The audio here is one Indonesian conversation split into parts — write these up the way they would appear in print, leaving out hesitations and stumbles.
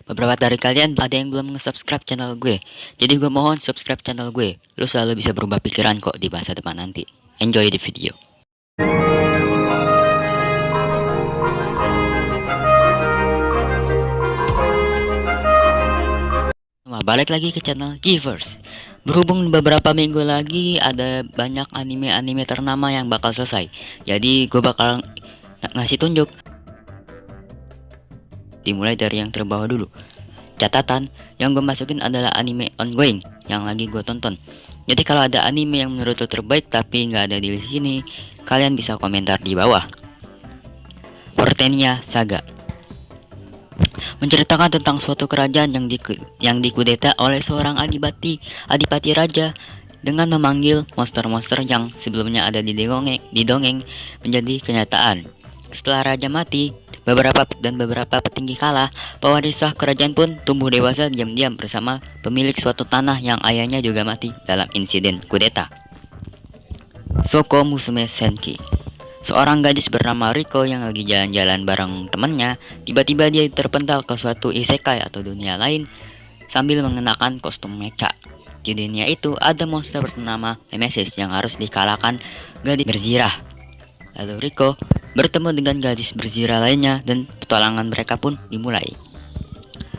Beberapa dari kalian ada yang belum nge-subscribe channel gue. Jadi gue mohon subscribe channel gue. Lu selalu bisa berubah pikiran kok di masa depan nanti. Enjoy the video. Nah, balik lagi ke channel Givers. Berhubung beberapa minggu lagi ada banyak anime-anime ternama yang bakal selesai. Jadi gue bakal ngasih tunjuk. Dimulai dari yang terbawah dulu. Catatan, yang gue masukin adalah anime ongoing yang lagi gue tonton. Jadi kalau ada anime yang menurut lo terbaik tapi nggak ada di sini, kalian bisa komentar di bawah. Portenia Saga menceritakan tentang suatu kerajaan yang dikudeta oleh seorang adipati raja dengan memanggil monster-monster yang sebelumnya ada di dongeng menjadi kenyataan. Setelah raja mati, beberapa petinggi kalah, pewaris sah kerajaan pun tumbuh dewasa diam-diam bersama pemilik suatu tanah yang ayahnya juga mati dalam insiden kudeta. Soko Musume Senki. Seorang gadis bernama Riko yang lagi jalan-jalan bareng temannya, tiba-tiba dia terpental ke suatu isekai atau dunia lain sambil mengenakan kostum mecha. Di dunia itu ada monster bernama Nemesis yang harus dikalahkan gadis berzirah. Lalu Riko bertemu dengan gadis berzirah lainnya dan petualangan mereka pun dimulai.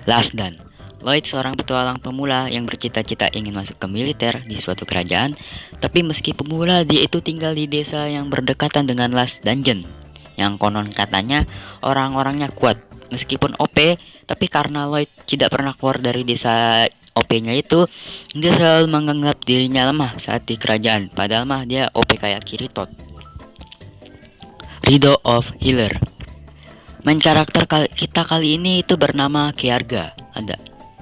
Last Dan. Lloyd seorang petualang pemula yang bercita-cita ingin masuk ke militer di suatu kerajaan, tapi meski pemula dia itu tinggal di desa yang berdekatan dengan Last Dungeon, yang konon katanya orang-orangnya kuat. Meskipun OP, tapi karena Lloyd tidak pernah keluar dari desa OP-nya itu, dia selalu menganggap dirinya lemah saat di kerajaan, padahal mah dia OP kayak Kiritot. Rido of Healer. Main karakter kita kali ini itu bernama Kearga. Ada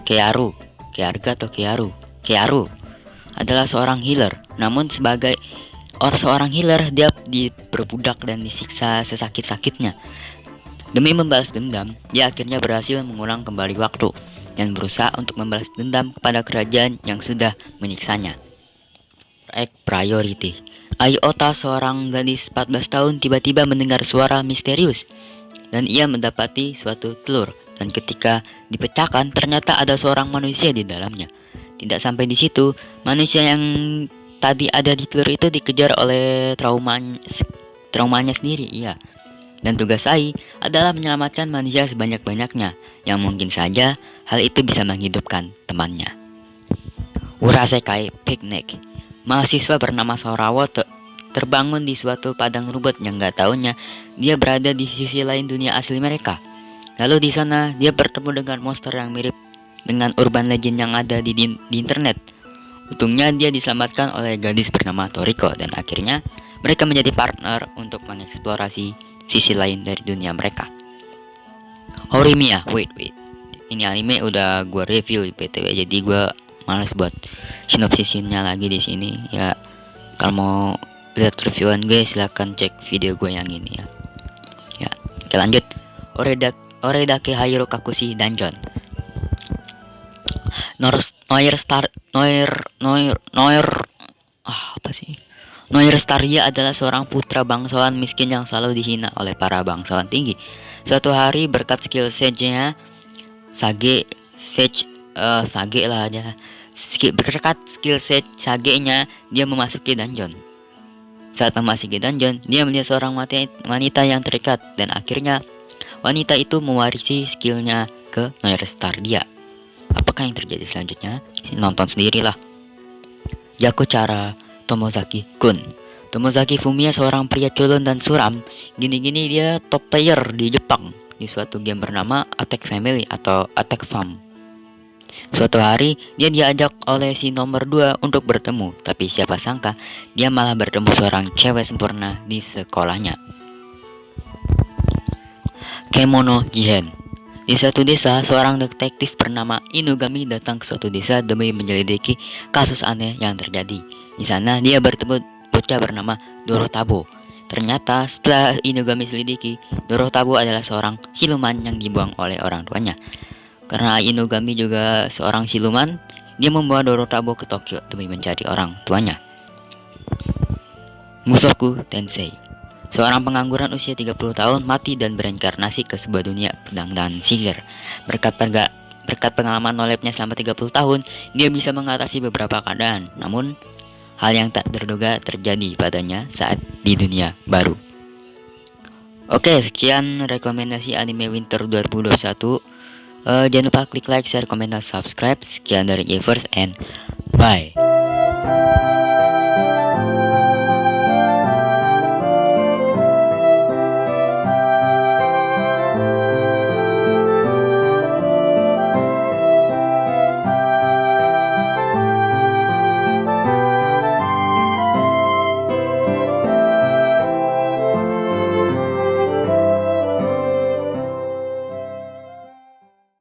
Kearga atau Kearu adalah seorang healer. Namun sebagai seorang healer, dia diperbudak dan disiksa sesakit-sakitnya. Demi membalas dendam, dia akhirnya berhasil mengulang kembali waktu dan berusaha untuk membalas dendam kepada kerajaan yang sudah menyiksanya. Priority. Ayota, seorang gadis 14 tahun, tiba-tiba mendengar suara misterius dan ia mendapati suatu telur. Dan ketika dipecahkan, ternyata ada seorang manusia di dalamnya. Tidak sampai di situ, manusia yang tadi ada di telur itu dikejar oleh traumanya sendiri, iya. Dan tugas Ai adalah menyelamatkan manusia sebanyak-banyaknya, yang mungkin saja hal itu bisa menghidupkan temannya. Urasekai Picnic. Mahasiswa bernama Sorawo terbangun di suatu padang rumput yang gak taunya dia berada di sisi lain dunia asli mereka. Lalu di sana dia bertemu dengan monster yang mirip dengan urban legend yang ada di internet. Untungnya dia diselamatkan oleh gadis bernama Toriko dan akhirnya mereka menjadi partner untuk mengeksplorasi sisi lain dari dunia mereka. Horimiya, wait. Ini anime udah gua review di PTW, jadi gua malas buat sinopsisinnya lagi di sini. Ya, kalau mau lihat reviewan gue silahkan cek video gue yang ini ya. Ya, oke lanjut. Oredake Hayuro Kakushi Dungeon. Noir Staria adalah seorang putra bangsawan miskin yang selalu dihina oleh para bangsawan tinggi. Suatu hari berkat skill sage-nya, berkat skill sage-nya dia memasuki dungeon. Saat memasuki dungeon, dia melihat seorang wanita yang terikat dan akhirnya wanita itu mewarisi skillnya ke Noir Staria. Apakah yang terjadi selanjutnya? Nonton sendirilah. Yakuchara Tomozaki Kun. Tomozaki Fumiya seorang pria culun dan suram. Gini-gini dia top player di Jepang di suatu game bernama Attack Family atau Attack Fam. Suatu hari dia diajak oleh si nomor 2 untuk bertemu, tapi siapa sangka dia malah bertemu seorang cewek sempurna di sekolahnya. Kemono Jihen. Di suatu desa, seorang detektif bernama Inugami datang ke suatu desa demi menyelidiki kasus aneh yang terjadi. Di sana dia bertemu bocah bernama Dorotabo. Ternyata setelah Inugami selidiki, Dorotabo adalah seorang siluman yang dibuang oleh orang tuanya. Karena Inugami juga seorang siluman, dia membawa Dorotabo ke Tokyo demi mencari orang tuanya. Musoku Tensei. Seorang pengangguran usia 30 tahun mati dan bereinkarnasi ke sebuah dunia pedang dan sihir. berkat pengalaman knowledge-nya selama 30 tahun, dia bisa mengatasi beberapa keadaan. Namun, hal yang tak terduga terjadi padanya saat di dunia baru. Oke, sekian rekomendasi anime Winter 2021. Jangan lupa klik like, share, komen, dan subscribe. Sekian dari Evers and bye.